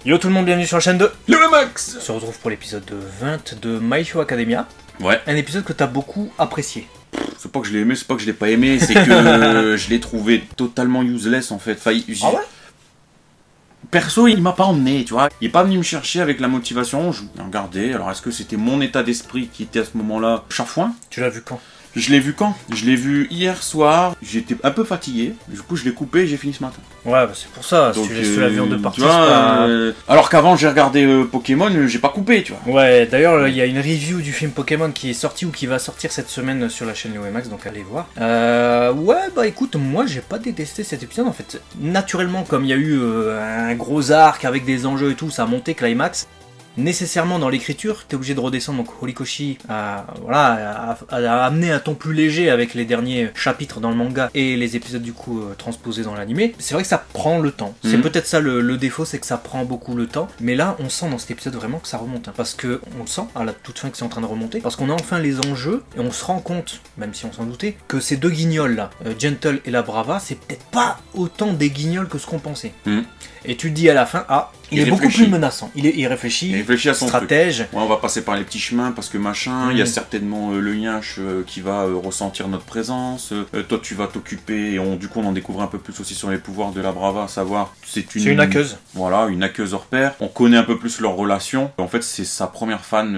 Yo tout le monde, bienvenue sur la chaîne de LeMax. On se retrouve pour l'épisode 20 de My Hero Academia. Ouais. Un épisode que t'as beaucoup apprécié. C'est pas que je l'ai aimé, c'est pas que je l'ai pas aimé, c'est que je l'ai trouvé totalement useless en fait. Enfin, Ah ouais? Perso, il m'a pas emmené, tu vois. Il est pas venu me chercher avec la motivation. Je regardais. Alors, est-ce que c'était mon état d'esprit qui était à ce moment-là chafouin? Tu l'as vu quand? Je l'ai vu quand? Je l'ai vu hier soir. J'étais un peu fatigué. Du coup, je l'ai coupé et j'ai fini ce matin. Ouais, bah c'est pour ça. Donc, Si tu l'as vu en deux parties, tu vois, c'est pas... alors qu'avant, j'ai regardé Pokémon, j'ai pas coupé, tu vois. Ouais, d'ailleurs, il y a une review du film Pokémon qui est sorti ou qui va sortir cette semaine sur la chaîne LeMax, donc allez voir. Ouais, bah écoute, moi j'ai pas détesté cet épisode en fait. Naturellement, comme il y a eu un gros arc avec des enjeux et tout, ça a monté climax. Nécessairement dans l'écriture, t'es obligé de redescendre, donc Horikoshi a amené un ton plus léger avec les derniers chapitres dans le manga et les épisodes du coup transposés dans l'animé. C'est vrai que ça prend le temps, c'est peut-être ça le défaut, c'est que ça prend beaucoup le temps, mais là on sent dans cet épisode vraiment que ça remonte, hein, parce que on le sent à la toute fin que c'est en train de remonter, parce qu'on a enfin les enjeux et on se rend compte, même si on s'en doutait, que ces deux guignols là, Gentle et la Brava, c'est peut-être pas autant des guignols que ce qu'on pensait. Et tu te dis à la fin, ah, il est beaucoup plus menaçant. Il réfléchit, à son stratège. Ouais, on va passer par les petits chemins parce que machin, il y a certainement le Yinche qui va ressentir notre présence. Toi, tu vas t'occuper, et du coup, on en découvre un peu plus aussi sur les pouvoirs de la Brava, à savoir, c'est une aqueuse. Voilà, une aqueuse hors pair. On connaît un peu plus leur relation. En fait, c'est sa première fan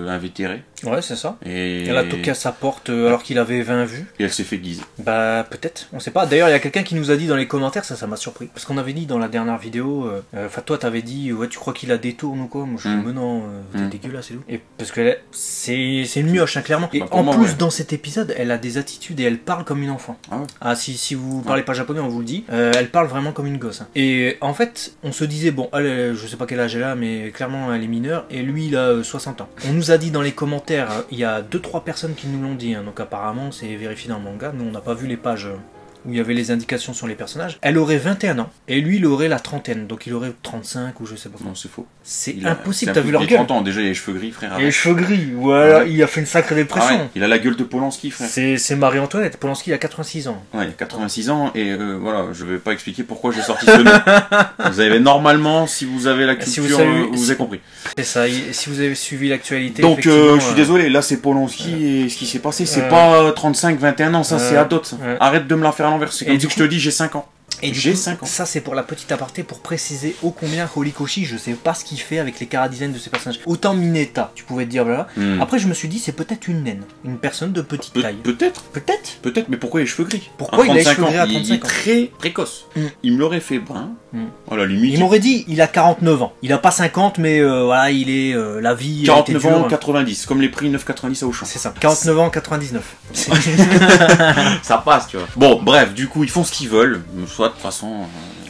invétérée. Ouais, c'est ça. Et elle a toqué à sa porte alors qu'il avait 20 vues. Et elle s'est fait guiser. Bah, peut-être, on sait pas. D'ailleurs, il y a quelqu'un qui nous a dit dans les commentaires, ça m'a surpris. Parce qu'on avait dit dans la dernière vidéo, enfin, toi, t'avais dit, ouais, tu crois qu'il la détourne ou quoi? Moi, je dis, mais non, t'es dégueulasse et tout. Et parce que c'est une mioche, hein, clairement. Et en plus, dans cet épisode, elle a des attitudes et elle parle comme une enfant. Ah, ouais. Ah, si vous parlez pas japonais, on vous le dit. Elle parle vraiment comme une gosse. Hein. Et en fait, on se disait, bon, elle, je sais pas quel âge elle a, mais clairement, elle est mineure. Et lui, il a 60 ans. On nous a dit dans les commentaires, il y a 2-3 personnes qui nous l'ont dit, hein, donc apparemment c'est vérifié dans le manga, nous on n'a pas vu les pages où il y avait les indications sur les personnages. Elle aurait 21 ans, et lui il aurait la trentaine, donc il aurait 35 ou je sais pas. Non, c'est faux. C'est impossible, t'as vu leur gueule? 30 ans, déjà il a les cheveux gris, frère. Les cheveux gris, voilà, il a fait une sacrée dépression. Ah ouais, il a la gueule de Polanski, frère. C'est Marie-Antoinette, Polanski il a 86 ans. Ouais, il a 86 ans, et voilà, je vais pas expliquer pourquoi j'ai sorti ce nom. Vous avez normalement, si vous avez la culture, vous avez compris. C'est ça, si vous avez suivi l'actualité. Donc je suis désolé, là c'est Polanski, et ce qui s'est passé, c'est pas 35-21 ans, ça c'est Adot. Arrête de me la faire à l'envers, c'est comme si je te dis j'ai 5 ans. Et j'ai 5 ans. Ça c'est pour la petite aparté pour préciser ô combien Horikoshi, je sais pas ce qu'il fait avec les chara-design de ces personnages. Autant Mineta, tu pouvais te dire voilà. Après je me suis dit c'est peut-être une naine, une personne de petite taille. Peut-être, mais pourquoi les cheveux gris? Pourquoi il a les cheveux gris à 35 ans? Il est très précoce. Il me l'aurait fait brun. À la limite. Il m'aurait dit il a 49 ans. Il a pas 50 mais voilà, il est la vie 49 ans 90, comme les prix 9,90 à Auchan. C'est ça. 49 ans 99. Ça passe, tu vois. Bon, bref, du coup, ils font ce qu'ils veulent. Soit de toute façon,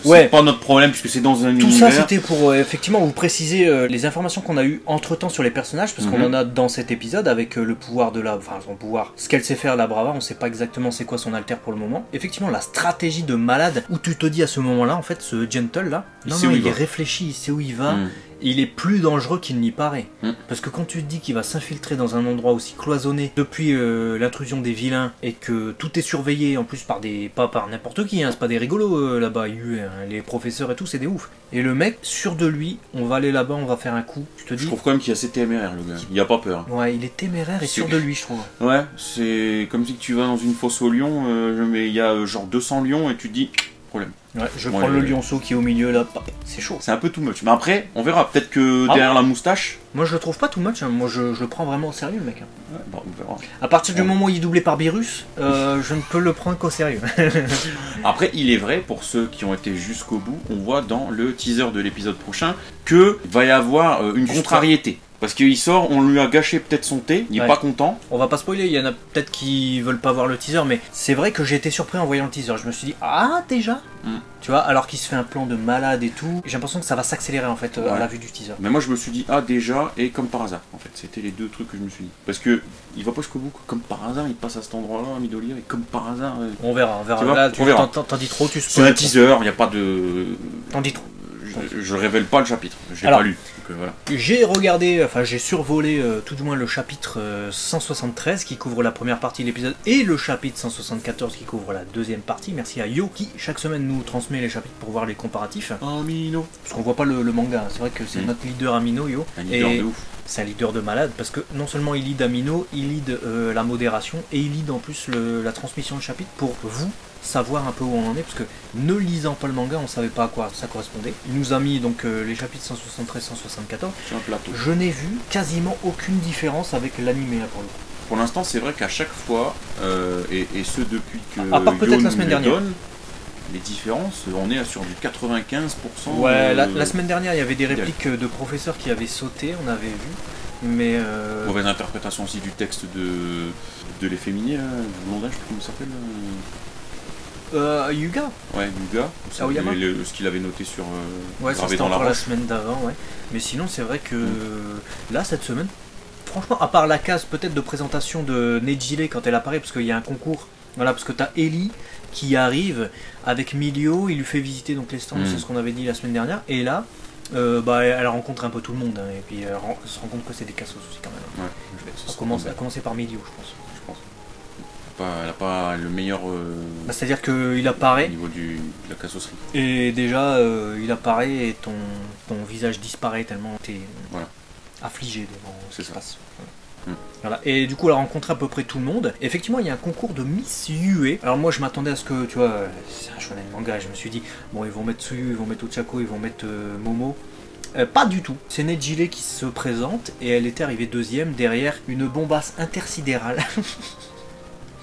c'est pas notre problème puisque c'est dans un univers. Tout ça, c'était pour effectivement vous préciser les informations qu'on a eues entre temps sur les personnages, parce qu'on en a dans cet épisode avec le pouvoir de la, enfin son pouvoir, ce qu'elle sait faire la Brava, on sait pas exactement c'est quoi son alter pour le moment. Effectivement, la stratégie de malade où tu te dis à ce moment-là, en fait, ce Gentle là, non, il est réfléchi, il sait où il va. Il est plus dangereux qu'il n'y paraît. Parce que quand tu te dis qu'il va s'infiltrer dans un endroit aussi cloisonné depuis l'intrusion des vilains et que tout est surveillé en plus par des... pas par n'importe qui, hein, c'est pas des rigolos là-bas, les professeurs et tout, c'est des oufs. Et le mec, sûr de lui, on va aller là-bas, on va faire un coup. Tu te dis... Je trouve quand même qu'il est assez téméraire le gars, il a pas peur. Ouais, il est téméraire et sûr de lui, je trouve. Ouais, c'est comme si tu vas dans une fosse aux lions, mais il y a genre 200 lions et tu te dis... problème. Ouais, je prends le lionceau qui est au milieu là, c'est chaud. C'est un peu too much, mais après, on verra, peut-être que derrière la moustache... Moi je le trouve pas too much, hein. Moi je le prends vraiment au sérieux le mec. Hein. Ouais, bon, on verra. À partir du moment où il est doublé par Beerus, je ne peux le prendre qu'au sérieux. Après, il est vrai, pour ceux qui ont été jusqu'au bout, on voit dans le teaser de l'épisode prochain qu'il va y avoir une contrariété. Parce qu'il sort, on lui a gâché peut-être son thé, il est pas content. On va pas spoiler, il y en a peut-être qui veulent pas voir le teaser, mais c'est vrai que j'ai été surpris en voyant le teaser. Je me suis dit, ah déjà tu vois, alors qu'il se fait un plan de malade et tout, j'ai l'impression que ça va s'accélérer en fait à la vue du teaser. Mais moi je me suis dit, ah déjà, et comme par hasard en fait, c'était les deux trucs que je me suis dit. Parce que il va pas jusqu'au bout, comme par hasard, il passe à cet endroit-là, à Midolier, et comme par hasard... On verra, tu vois, là, t'en dis trop, tu spoil. C'est un teaser, il n'y a pas de... T'en dis trop. Je révèle pas le chapitre, je l'ai pas lu. Voilà. J'ai regardé, enfin j'ai survolé tout du moins le chapitre 173 qui couvre la première partie de l'épisode et le chapitre 174 qui couvre la deuxième partie. Merci à Yo qui chaque semaine nous transmet les chapitres pour voir les comparatifs. Amino. Parce qu'on voit pas le manga, c'est vrai que c'est notre leader Amino, Yo. Un leader de ouf. C'est un leader de malade parce que non seulement il lead Amino, il lead la modération et il lead en plus la transmission de chapitre pour vous savoir un peu où on en est, parce que ne lisant pas le manga, on savait pas à quoi ça correspondait. Il nous a mis donc les chapitres 173-174. Sur un plateau. Je n'ai vu quasiment aucune différence avec l'animé là pour le coup. Pour l'instant, c'est vrai qu'à chaque fois, et ce depuis que à part peut-être la semaine dernière. Les différences, on est sur du 95%. Ouais, la semaine dernière, il y avait des répliques de professeurs qui avaient sauté, on avait vu. Mais mauvaise interprétation aussi du texte de l'efféminé, du blondin, je sais plus comment il s'appelle. Yuga. Ouais, Yuga. Aoyama. Ce qu'il avait noté sur. Ouais, ça c'était encore la semaine d'avant, ouais. Mais sinon, c'est vrai que là, cette semaine, franchement, à part la case peut-être de présentation de Nejile quand elle apparaît, parce qu'il y a un concours, voilà, parce que t'as Ellie qui arrive avec Milio, il lui fait visiter donc les stands, c'est ce qu'on avait dit la semaine dernière, et là, elle rencontre un peu tout le monde, hein, et puis elle se rend compte que c'est des cassos aussi quand même. Ouais, elle a commencé par Milio, je pense. Elle n'a pas le meilleur. C'est-à-dire qu'il apparaît. Au niveau de la cassosserie. Et déjà, il apparaît et ton visage disparaît tellement t'es affligé devant ce qui se passe. Voilà. Et du coup, elle a rencontré à peu près tout le monde. Et effectivement, il y a un concours de Miss Yue. Alors, moi, je m'attendais à ce que, tu vois, c'est un shonen manga. Je me suis dit, bon, ils vont mettre Tsuyu, ils vont mettre Ochako, ils vont mettre Momo. Pas du tout. C'est Nejile qui se présente et elle était arrivée deuxième derrière une bombasse intersidérale.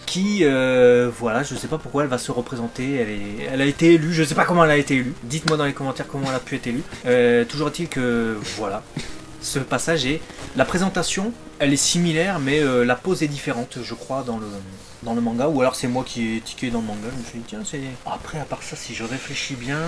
Qui, voilà, je sais pas pourquoi elle va se représenter, elle a été élue, je sais pas comment elle a été élue, dites-moi dans les commentaires comment elle a pu être élue. Toujours est-il que, voilà, ce passage est, la présentation, elle est similaire, mais la pose est différente, je crois, dans le manga, ou alors c'est moi qui ai tiqué dans le manga, je me suis dit, tiens, c'est... Après, à part ça, si je réfléchis bien...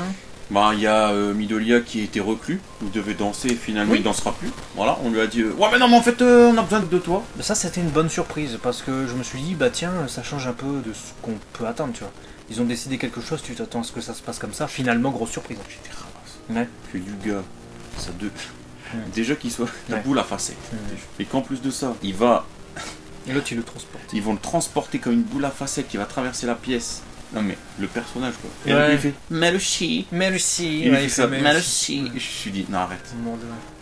Bah, il y a Midoriya qui a été reclus, il devait danser et finalement il dansera plus. Voilà, on lui a dit ouais, mais non, mais en fait, on a besoin de toi. Ça, c'était une bonne surprise parce que je me suis dit, bah tiens, ça change un peu de ce qu'on peut attendre, tu vois. Ils ont décidé quelque chose, tu t'attends à ce que ça se passe comme ça, finalement, grosse surprise. J'étais ramasse. Ouais. Que Yuga, ça déjà qu'il soit la boule à facette. Et qu'en plus de ça, il va. Et l'autre, il le transporte. Ils vont le transporter comme une boule à facettes qui va traverser la pièce. Non mais le personnage quoi. Et ouais. Il fait Merci. Il fait ça. Merci. Je me suis dit non arrête.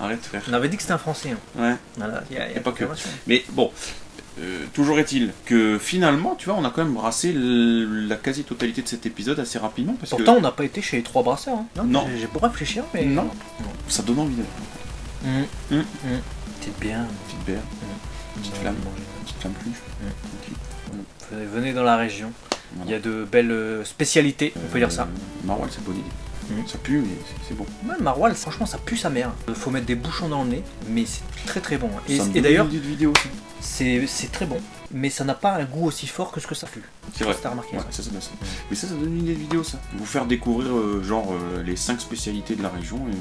Arrête frère. On avait dit que c'était un français. Hein. Ouais. Voilà, y a pas que. Mais bon, toujours est-il que finalement tu vois on a quand même brassé la quasi-totalité de cet épisode assez rapidement. Parce pourtant on n'a pas été chez les trois brasseurs. Hein. Non. J'ai beau réfléchir mais. Non. Ça donne envie de. Petite bière. Petite bière. Petite flamme. Petite flamme plus. Venez dans la région. Voilà. Il y a de belles spécialités, on peut dire ça. Maroilles, c'est bonne idée. Ça pue, mais c'est bon. Ouais, Maroilles, franchement, ça pue sa mère. Faut mettre des bouchons dans le nez, mais c'est très très bon. Et d'ailleurs, c'est très bon, mais ça n'a pas un goût aussi fort que ce que ça pue. C'est vrai. T'as remarqué ça c'est bien ça. Mais ça donne une idée de vidéo, ça. Vous faire découvrir les 5 spécialités de la région et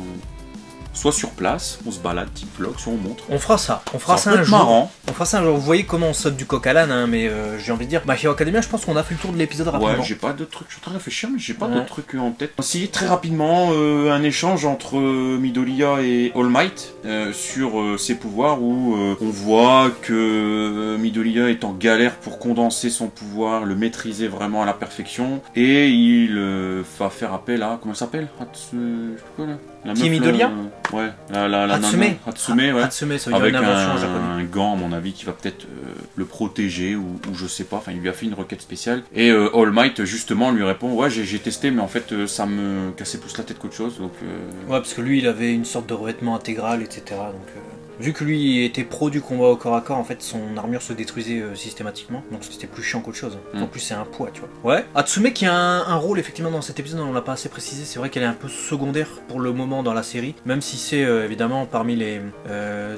soit sur place, on se balade, type vlog, soit on montre. On fera ça. On fera ça un jour. Marrant. On fera ça un jour. Vous voyez comment on saute du coq à l'âne, hein, mais j'ai envie de dire, My Hero Academia, je pense qu'on a fait le tour de l'épisode rapidement. Ouais, j'ai pas de trucs. Je suis en train de réfléchir, mais j'ai pas de trucs en tête. Si, très rapidement, un échange entre Midoriya et All Might sur ses pouvoirs où on voit que Midoriya est en galère pour condenser son pouvoir, le maîtriser vraiment à la perfection, et il va faire appel à. Comment ça s'appelle? Qui est Midoriya? Ouais, la Hatsume. nana. Hatsume, ouais. Hatsume, ça veut dire avec une invention japonaise. Un gant, à mon avis, qui va peut-être le protéger, ou je sais pas. Enfin, il lui a fait une requête spéciale. Et All Might, justement, lui répond ouais, j'ai testé, mais en fait, ça me cassait plus la tête qu'autre chose. Donc, ouais, parce que lui, il avait une sorte de revêtement intégral, etc. Donc, vu que lui était pro du combat au corps à corps, en fait, son armure se détruisait systématiquement. Donc, c'était plus chiant qu'autre chose. En plus, c'est un poids, tu vois. Ouais. Hatsume qui a un rôle, effectivement, dans cet épisode, on l'a pas assez précisé. C'est vrai qu'elle est un peu secondaire pour le moment dans la série. Même si c'est, évidemment, parmi les... tu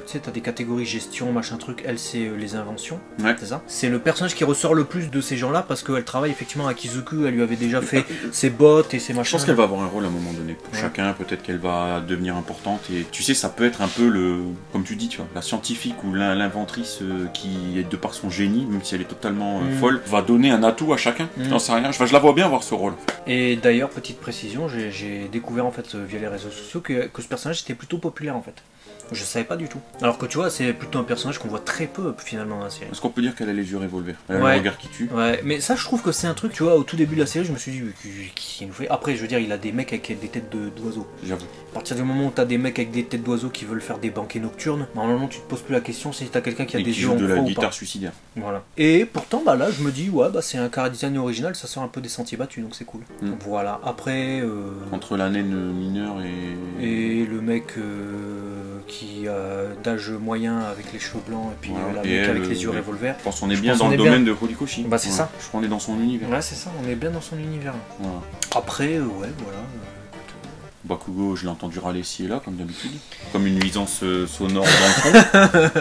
sais, t'as des catégories gestion, machin truc. Elle, c'est les inventions. Ouais. C'est ça. C'est le personnage qui ressort le plus de ces gens-là parce qu'elle travaille, effectivement, à Kizuku. Elle lui avait déjà fait ses bottes et ses machins. Je pense qu'elle va avoir un rôle à un moment donné. Pour chacun, peut-être qu'elle va devenir importante. Et tu sais, ça peut être un peu le... Comme tu dis, tu vois, la scientifique ou l'inventrice qui, de par son génie, même si elle est totalement folle, va donner un atout à chacun. J'en sais rien. Je la vois bien avoir ce rôle. Et d'ailleurs, petite précision, j'ai découvert en fait via les réseaux sociaux que ce personnage était plutôt populaire en fait. Je savais pas du tout. Alors que tu vois, c'est plutôt un personnage qu'on voit très peu finalement dans la série. Est-ce qu'on peut dire qu'elle a les yeux revolver? Elle a le regard qui tue. Ouais, mais ça je trouve que c'est un truc, tu vois, au tout début de la série, je me suis dit, qui nous fait. Après, je veux dire, il a des mecs avec des têtes d'oiseaux. J'avoue. À partir du moment où t'as des mecs avec des têtes d'oiseaux qui veulent faire des banquets nocturnes, normalement tu te poses plus la question si t'as quelqu'un qui a des yeux en de la gros guitare suicidaire. Voilà. Et pourtant, bah là, je me dis, ouais, bah c'est un chara design original, ça sort un peu des sentiers battus, donc c'est cool. Donc voilà. Après. Entre la naine mineure et le mec qui d'âge moyen avec les cheveux blancs et puis la mec avec les yeux revolver. Je pense qu'on est bien dans le domaine de Horikoshi. Bah c'est ça. Je crois qu'on est dans son univers. Ouais c'est ça, on est bien dans son univers. Voilà. Après ouais voilà. Bakugo, je l'ai entendu râler ci et là comme d'habitude. Comme une nuisance sonore dans le fond.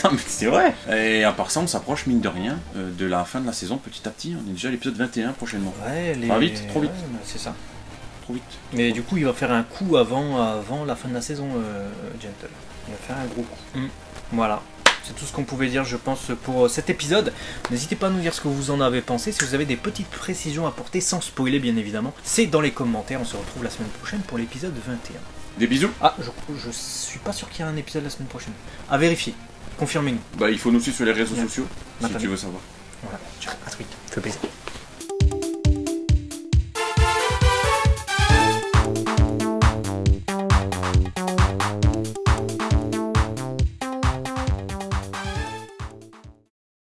Non mais c'est vrai. Et à part ça on s'approche mine de rien de la fin de la saison petit à petit. On est déjà à l'épisode 21 prochainement. Ouais, ça va vite, trop vite. Ouais, c'est ça. Trop vite. Mais du coup il va faire un coup avant la fin de la saison Gentle. Il va faire un gros coup. Voilà. C'est tout ce qu'on pouvait dire, je pense, pour cet épisode. N'hésitez pas à nous dire ce que vous en avez pensé. Si vous avez des petites précisions à apporter, sans spoiler, bien évidemment, c'est dans les commentaires. On se retrouve la semaine prochaine pour l'épisode 21. Des bisous. Ah, je suis pas sûr qu'il y a un épisode la semaine prochaine. À vérifier. Confirmez-nous. Bah, il faut nous suivre sur les réseaux sociaux, si tu veux savoir. Voilà. Ciao, à très vite. Ça fait plaisir.